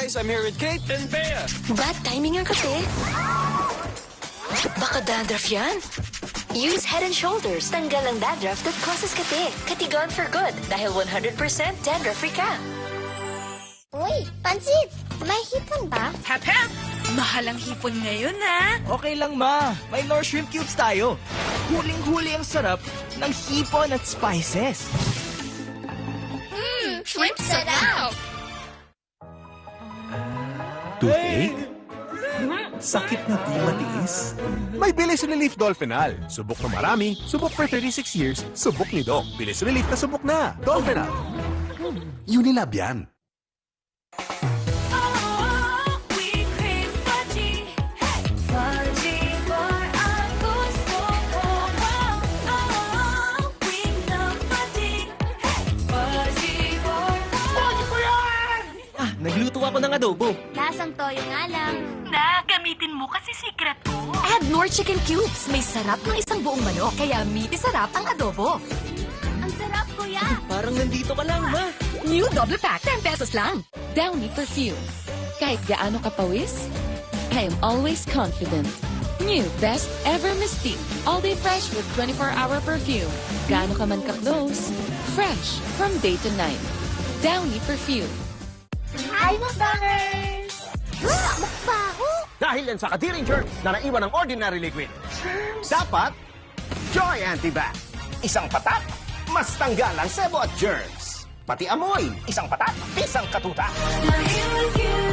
guys, I'm here with Kate and Bea. Bad timing ang kape. Baka dandruff yan. Use Head and Shoulders. Tanggal ang dandruff that causes kape. Katigon for good dahil 100% dandruff-free ka. Uy, Pansit! May hipon ba? Hap, hap! Mahal ang hipon ngayon, ha? Okay lang, ma. May North Shrimp Cubes tayo. Huling-huli ang sarap ng hipon at spices. Shrimp sarap! Toothache? Sakit na di matiis? May Bilis Relief Dolphinal. Subok na marami, subok for 36 years, subok ni Doc. Bilis Relief na subok na. Dolphinal. Unilab yan. Nagluto ako ng adobo. Lasang toyo nga lang. Na, gamitin mo kasi secret ko. Add Nor Chicken Cubes. May sarap ng isang buong manok, kaya meaty sarap ang adobo. Ang sarap, kuya! Parang nandito ka lang, ma. New double pack, 10 pesos lang. Downy Perfume. Kahit gaano ka pawis, I am always confident. New Best Ever Mystique. All day fresh with 24-hour perfume. Gaano ka man ka-close, fresh from day to night. Downy Perfume. Hi, mukbangers! Mukbaho! Dahil yan sa kadiring germs na naiwan ng ordinary liquid. Dapat, Joy Antibac. Isang patak, mas tanggal ang sebo at germs. Pati amoy, isang patak, isang katutak. Dahil with you,